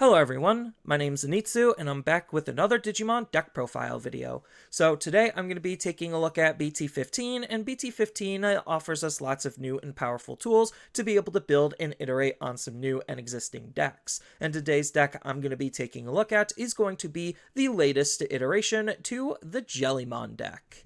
Hello everyone, my name's Zenitsu, and I'm back with another Digimon deck profile video. So today I'm going to be taking a look at BT15, and BT15 offers us lots of new and powerful tools to be able to build and iterate on some new and existing decks. And today's deck I'm going to be taking a look at is going to be the latest iteration to the Jellymon deck.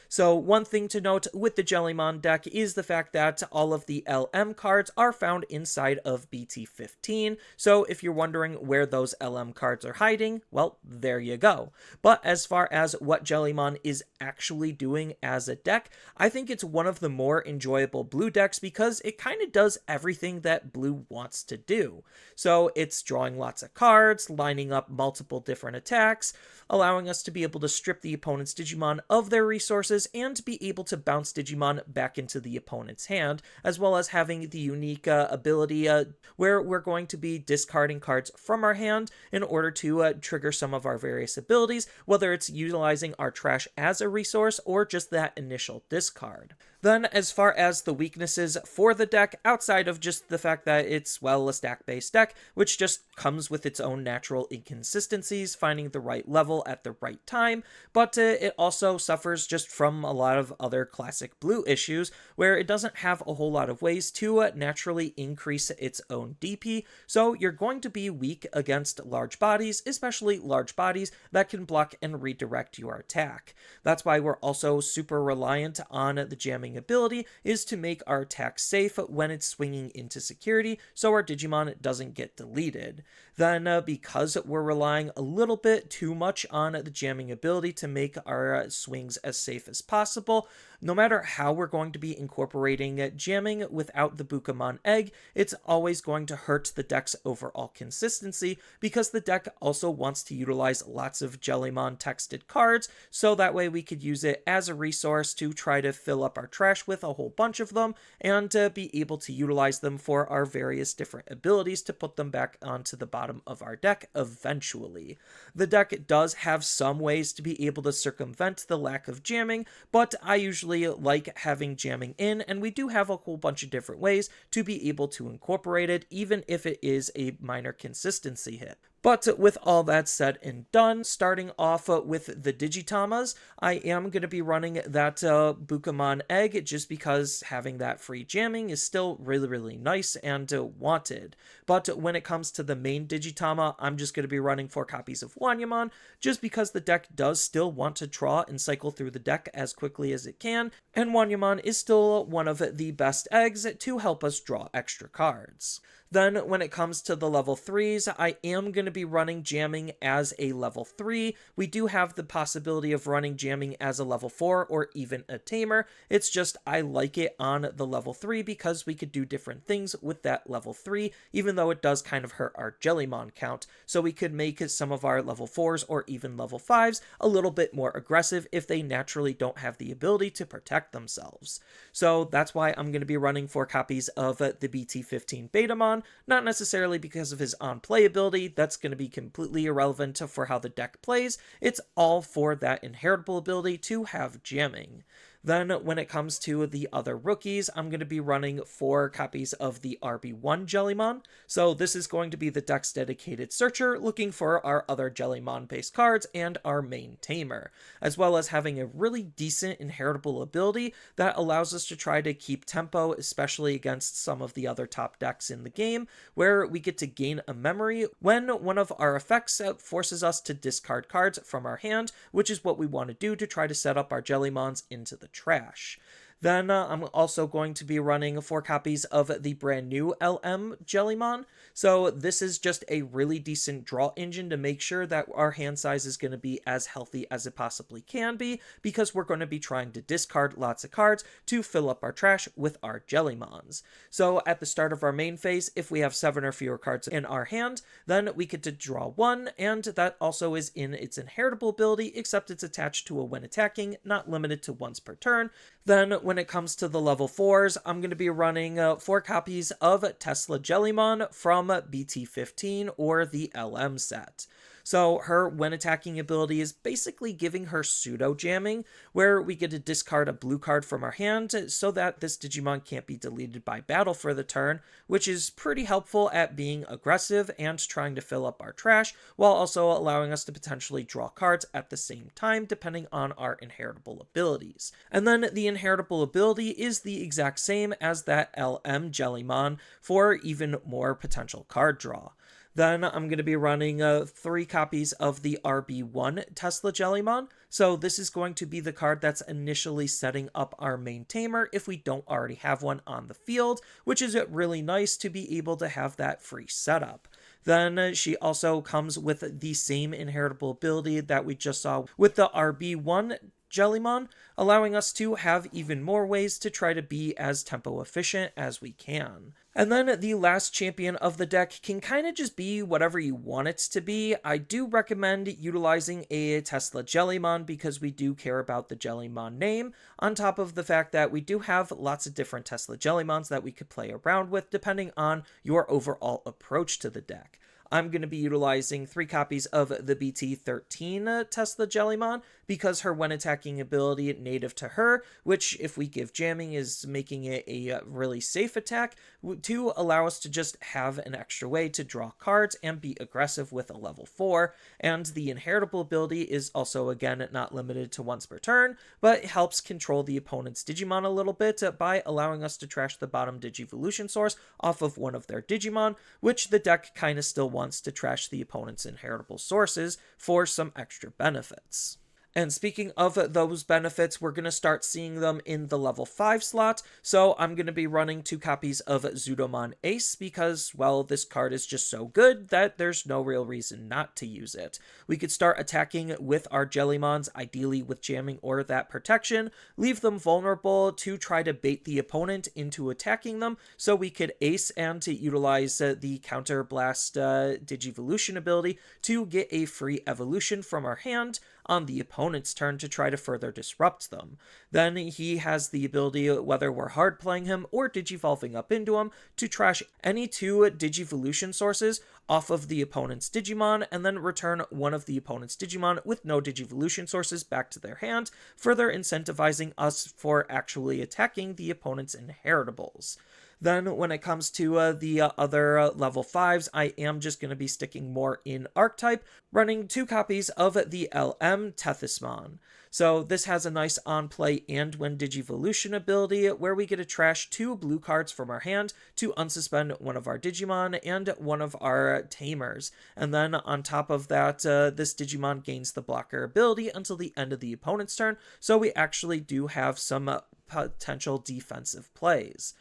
So one thing to note with the Jellymon deck is the fact that all of the LM cards are found inside of BT15, so if you're wondering where those LM cards are hiding, well, there you go. But as far as what Jellymon is actually doing as a deck, I think it's one of the more enjoyable blue decks because it kind of does everything that blue wants to do. So it's drawing lots of cards, lining up multiple different attacks, allowing us to be able to strip the opponent's Digimon of their resources and to be able to bounce Digimon back into the opponent's hand, as well as having the unique ability where we're going to be discarding cards from our hand in order to trigger some of our various abilities, whether it's utilizing our trash as a resource or just that initial discard. Then, as far as the weaknesses for the deck, outside of just the fact that it's, well, a stack-based deck, which just comes with its own natural inconsistencies, finding the right level at the right time, but it also suffers just from a lot of other classic blue issues, where it doesn't have a whole lot of ways to naturally increase its own DP, so you're going to be weak against large bodies, especially large bodies that can block and redirect your attack. That's why we're also super reliant on the jamming ability is to make our attack safe when it's swinging into security so our Digimon doesn't get deleted. Then because we're relying a little bit too much on the jamming ability to make our swings as safe as possible, no matter how we're going to be incorporating jamming without the Bukamon egg, it's always going to hurt the deck's overall consistency because the deck also wants to utilize lots of Jellymon texted cards, so that way we could use it as a resource to try to fill up our trash with a whole bunch of them and be able to utilize them for our various different abilities to put them back onto the bottom of our deck eventually. The deck does have some ways to be able to circumvent the lack of jamming, but I usually like having jamming in, and we do have a whole bunch of different ways to be able to incorporate it, even if it is a minor consistency hit. But with all that said and done, starting off with the Digitamers, I am going to be running that Bukamon egg just because having that free jamming is still really nice and wanted. But when it comes to the main Digitama, I'm just going to be running 4 copies of Wanyamon just because the deck does still want to draw and cycle through the deck as quickly as it can, and Wanyamon is still one of the best eggs to help us draw extra cards. Then when it comes to the level 3s, I am going to be running jamming as a level 3. We do have the possibility of running jamming as a level 4 or even a tamer. It's just I like it on the level 3 because we could do different things with that level 3, even though it does kind of hurt our Jellymon count. So we could make some of our level 4s or even level 5s a little bit more aggressive if they naturally don't have the ability to protect themselves. So that's why I'm going to be running 4 copies of the BT15 Betamon. Not necessarily because of his on-play ability, that's going to be completely irrelevant for how the deck plays, it's all for that inheritable ability to have jamming. Then when it comes to the other rookies, I'm going to be running 4 copies of the RB1 Jellymon. So this is going to be the deck's dedicated searcher looking for our other Jellymon based cards and our main tamer, as well as having a really decent inheritable ability that allows us to try to keep tempo, especially against some of the other top decks in the game, where we get to gain a memory when one of our effects forces us to discard cards from our hand, which is what we want to do to try to set up our Jellymons into the trash. Then I'm also going to be running 4 copies of the brand new LM Jellymon. So this is just a really decent draw engine to make sure that our hand size is going to be as healthy as it possibly can be, because we're going to be trying to discard lots of cards to fill up our trash with our Jellymons. So at the start of our main phase, if we have 7 or fewer cards in our hand, then we get to draw 1, and that also is in its inheritable ability, except it's attached to a when attacking, not limited to once per turn. Then when it comes to the level 4s, I'm going to be running 4 copies of Tesla Jellymon from BT15 or the LM set. So her when attacking ability is basically giving her pseudo jamming, where we get to discard a blue card from our hand so that this Digimon can't be deleted by battle for the turn, which is pretty helpful at being aggressive and trying to fill up our trash, while also allowing us to potentially draw cards at the same time depending on our inheritable abilities. And then the inheritable ability is the exact same as that LM Jellymon for even more potential card draw. Then I'm going to be running 3 copies of the RB1 Tesla Jellymon. So this is going to be the card that's initially setting up our main tamer if we don't already have one on the field, which is really nice to be able to have that free setup. Then she also comes with the same inheritable ability that we just saw with the RB1 Jellymon, allowing us to have even more ways to try to be as tempo efficient as we can. And then the last champion of the deck can kind of just be whatever you want it to be. I do recommend utilizing a Tesla Jellymon because we do care about the Jellymon name, on top of the fact that we do have lots of different Tesla Jellymons that we could play around with depending on your overall approach to the deck. I'm going to be utilizing 3 copies of the BT15 Tesla Jellymon because her when attacking ability native to her, which if we give jamming is making it a really safe attack, to allow us to just have an extra way to draw cards and be aggressive with a level 4. And the inheritable ability is also again not limited to once per turn, but helps control the opponent's Digimon a little bit by allowing us to trash the bottom Digivolution source off of one of their Digimon, which the deck kind of still wants to trash the opponent's inheritable sources for some extra benefits. And speaking of those benefits, we're going to start seeing them in the level 5 slot, so I'm going to be running 2 copies of Zudomon Ace because, well, this card is just so good that there's no real reason not to use it. We could start attacking with our Jellymons, ideally with jamming or that protection, leave them vulnerable to try to bait the opponent into attacking them, so we could Ace and to utilize the Counter Blast Digivolution ability to get a free evolution from our hand on the opponent's turn to try to further disrupt them. Then he has the ability, whether we're hard playing him or digivolving up into him, to trash any 2 Digivolution sources off of the opponent's Digimon and then return one of the opponent's Digimon with no Digivolution sources back to their hand, further incentivizing us for actually attacking the opponent's inheritables. Then when it comes to the other level 5s, I am just going to be sticking more in Archetype, running 2 copies of the LM Tethysmon. So this has a nice on-play and when Digivolution ability where we get to trash 2 blue cards from our hand to unsuspend one of our Digimon and one of our Tamers. And then on top of that, this Digimon gains the blocker ability until the end of the opponent's turn, so we actually do have some potential defensive plays.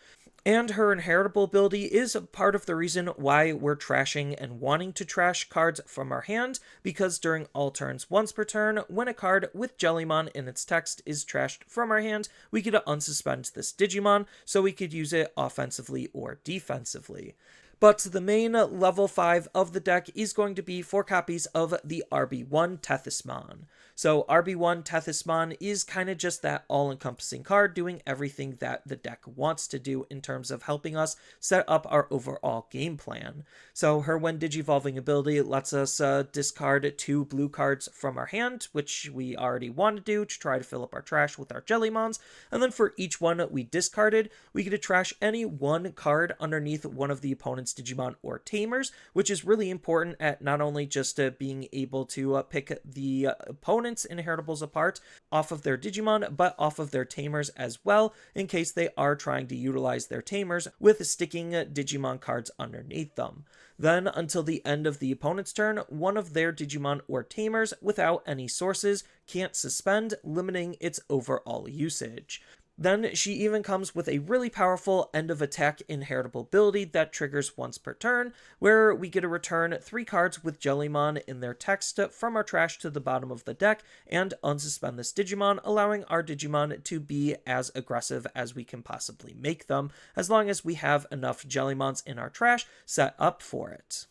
And her inheritable ability is part of the reason why we're trashing and wanting to trash cards from our hand, because during all turns once per turn, when a card with Jellymon in its text is trashed from our hand, we get to unsuspend this Digimon, so we could use it offensively or defensively. But the main level 5 of the deck is going to be 4 copies of the RB1 Tethysmon. So RB1 Tethysmon is kind of just that all-encompassing card doing everything that the deck wants to do in terms of helping us set up our overall game plan. So her when Digivolving ability lets us discard 2 blue cards from our hand, which we already want to do to try to fill up our trash with our Jellymons, and then for each one we discarded, we get to trash any 1 card underneath one of the opponent's Digimon or Tamers, which is really important at not only just being able to pick the opponent's inheritables apart off of their Digimon, but off of their Tamers as well, in case they are trying to utilize their Tamers with sticking Digimon cards underneath them. Then, until the end of the opponent's turn, one of their Digimon or Tamers without any sources can't suspend, limiting its overall usage. Then she even comes with a really powerful end of attack inheritable ability that triggers once per turn, where we get to return 3 cards with Jellymon in their text from our trash to the bottom of the deck and unsuspend this Digimon, allowing our Digimon to be as aggressive as we can possibly make them, as long as we have enough Jellymons in our trash set up for it.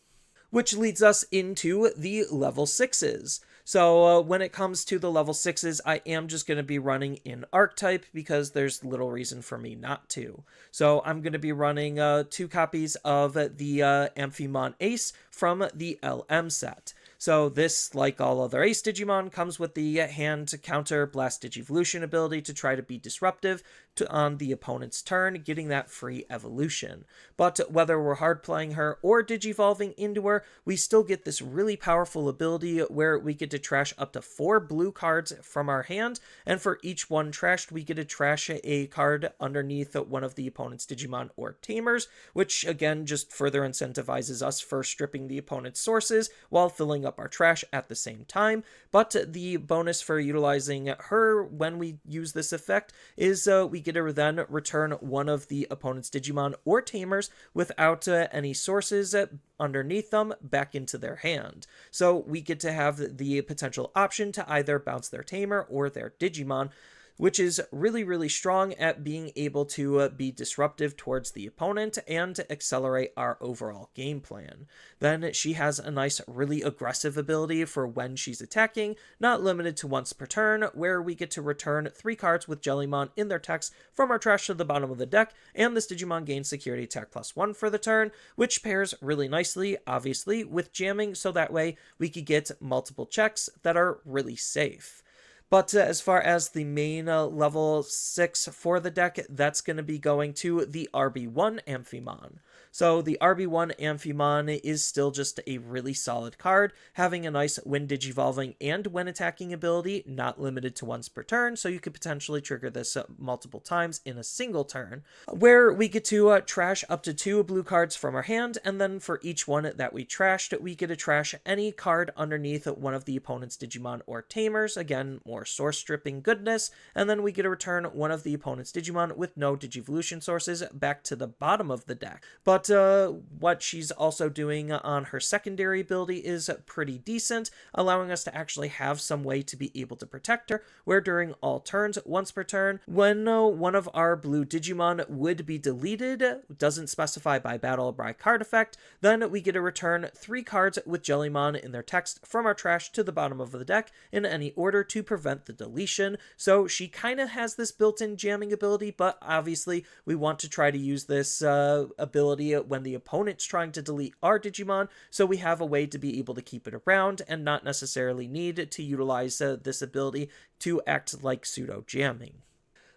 Which leads us into the level 6s. So when it comes to the level 6s, I am just going to be running in Archetype because there's little reason for me not to. So I'm going to be running 2 copies of the Amphimon Ace from the LM set. So this, like all other Ace Digimon, comes with the hand to counter Blast Digivolution ability to try to be disruptive on the opponent's turn, getting that free evolution. But whether we're hard playing her or digivolving into her, we still get this really powerful ability where we get to trash up to 4 blue cards from our hand, and for each one trashed, we get to trash a card underneath one of the opponent's Digimon or Tamers, which again just further incentivizes us for stripping the opponent's sources while filling up our trash at the same time. But the bonus for utilizing her when we use this effect is we get to then return one of the opponent's Digimon or Tamers without any sources underneath them back into their hand. So we get to have the potential option to either bounce their Tamer or their Digimon, which is really, really strong at being able to be disruptive towards the opponent and to accelerate our overall game plan. Then she has a nice, really aggressive ability for when she's attacking, not limited to once per turn, where we get to return 3 cards with Jellymon in their text from our trash to the bottom of the deck, and this Digimon gains security attack +1 for the turn, which pairs really nicely, obviously, with jamming, so that way we could get multiple checks that are really safe. But as far as the main level 6 for the deck, that's going to be going to the RB1 Amphimon. So the RB1 Amphimon is still just a really solid card, having a nice when digivolving and when attacking ability, not limited to once per turn, so you could potentially trigger this multiple times in a single turn, where we get to trash up to 2 blue cards from our hand, and then for each one that we trashed, we get to trash any card underneath one of the opponent's Digimon or Tamers, again, more source stripping goodness, and then we get to return one of the opponent's Digimon with no Digivolution sources back to the bottom of the deck. But what she's also doing on her secondary ability is pretty decent, allowing us to actually have some way to be able to protect her, where during all turns, once per turn, when one of our blue Digimon would be deleted, doesn't specify by battle or by card effect, then we get to return 3 cards with Jellymon in their text from our trash to the bottom of the deck in any order to prevent the deletion. So she kind of has this built-in jamming ability, but obviously we want to try to use this ability when the opponent's trying to delete our Digimon, so we have a way to be able to keep it around and not necessarily need to utilize this ability to act like pseudo jamming.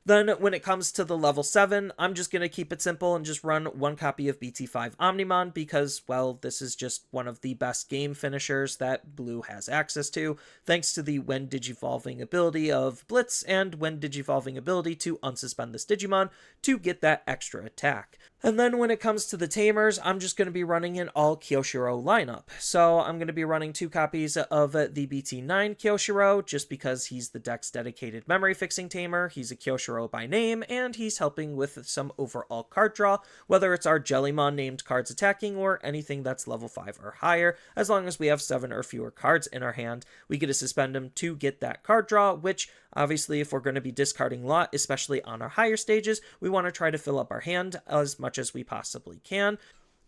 Then when it comes to the level 7, I'm just going to keep it simple and just run 1 copy of BT5 Omnimon because, well, this is just one of the best game finishers that Blue has access to, thanks to the when digivolving ability of Blitz and when digivolving ability to unsuspend this Digimon to get that extra attack. And then when it comes to the Tamers, I'm just going to be running an all Kyoshiro lineup. So I'm going to be running 2 copies of the BT9 Kyoshiro, just because he's the deck's dedicated memory fixing Tamer, he's a Kyoshiro by name, and he's helping with some overall card draw, whether it's our Jellymon named cards attacking or anything that's level 5 or higher. As long as we have 7 or fewer cards in our hand, we get to suspend him to get that card draw, which obviously if we're going to be discarding a lot, especially on our higher stages, we want to try to fill up our hand as much as we possibly can.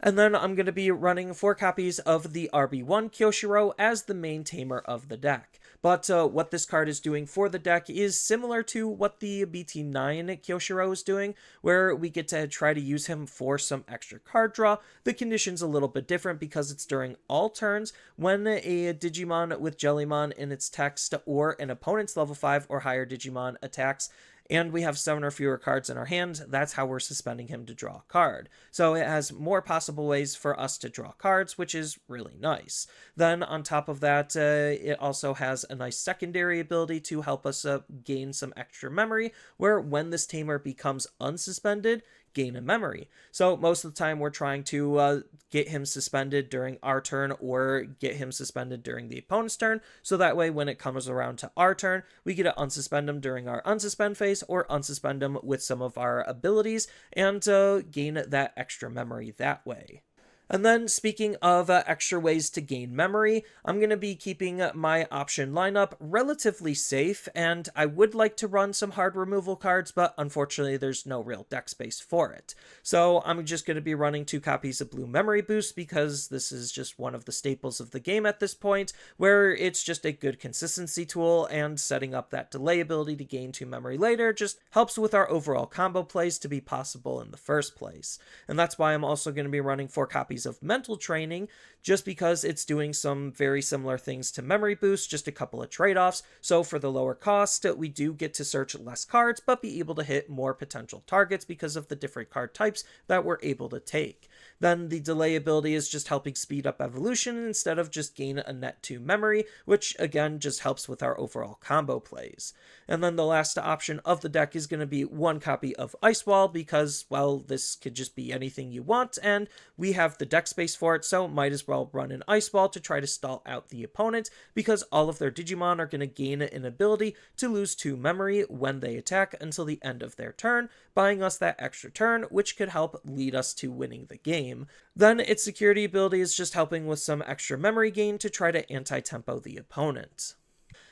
And then I'm going to be running 4 copies of the RB1 Kyoshiro as the main tamer of the deck. But what this card is doing for the deck is similar to what the BT9 Kyoshiro is doing, where we get to try to use him for some extra card draw. The condition's a little bit different because it's during all turns when a Digimon with Jellymon in its text or an opponent's level 5 or higher Digimon attacks, and we have 7 or fewer cards in our hand. That's how we're suspending him to draw a card. So it has more possible ways for us to draw cards, which is really nice. Then on top of that, it also has a nice secondary ability to help us gain some extra memory, where when this tamer becomes unsuspended, gain a memory. So most of the time we're trying to get him suspended during our turn or get him suspended during the opponent's turn, so that way when it comes around to our turn, we get to unsuspend him during our unsuspend phase or unsuspend him with some of our abilities and gain that extra memory that way. And then, speaking of extra ways to gain memory, I'm going to be keeping my option lineup relatively safe, and I would like to run some hard removal cards, but unfortunately there's no real deck space for it. So I'm just going to be running 2 copies of Blue Memory Boost, because this is just one of the staples of the game at this point, where it's just a good consistency tool, and setting up that delay ability to gain 2 memory later just helps with our overall combo plays to be possible in the first place. And that's why I'm also going to be running 4 copies abilities of mental training, just because it's doing some very similar things to memory boost, just a couple of trade-offs. So for the lower cost, we do get to search less cards, but be able to hit more potential targets because of the different card types that we're able to take. Then the delay ability is just helping speed up evolution instead of just gain a net 2 memory, which again just helps with our overall combo plays. And then the last option of the deck is going to be 1 copy of Ice Wall because, well, this could just be anything you want, and we have the deck space for it, so might as well run an Ice Wall to try to stall out the opponent, because all of their Digimon are going to gain an ability to lose 2 memory when they attack until the end of their turn, buying us that extra turn, which could help lead us to winning the game. Then its security ability is just helping with some extra memory gain to try to anti-tempo the opponent.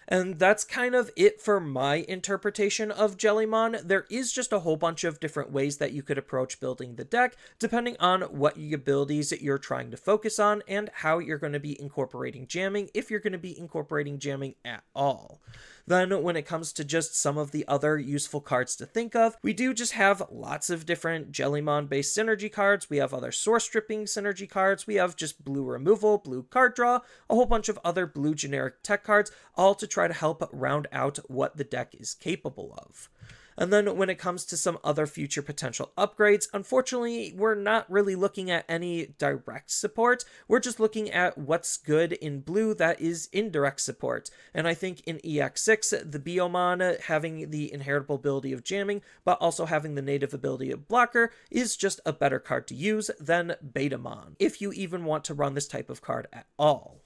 And that's kind of it for my interpretation of Jellymon. There is just a whole bunch of different ways that you could approach building the deck, depending on what abilities you're trying to focus on and how you're going to be incorporating jamming, if you're going to be incorporating jamming at all. Then when it comes to just some of the other useful cards to think of, we do just have lots of different Jellymon-based synergy cards. We have other source stripping synergy cards. We have just blue removal, blue card draw, a whole bunch of other blue generic tech cards, all to try to help round out what the deck is capable of. And then when it comes to some other future potential upgrades, unfortunately, we're not really looking at any direct support. We're just looking at what's good in blue that is indirect support. And I think in EX6, the Biomon having the inheritable ability of jamming, but also having the native ability of blocker, is just a better card to use than Betamon, if you even want to run this type of card at all.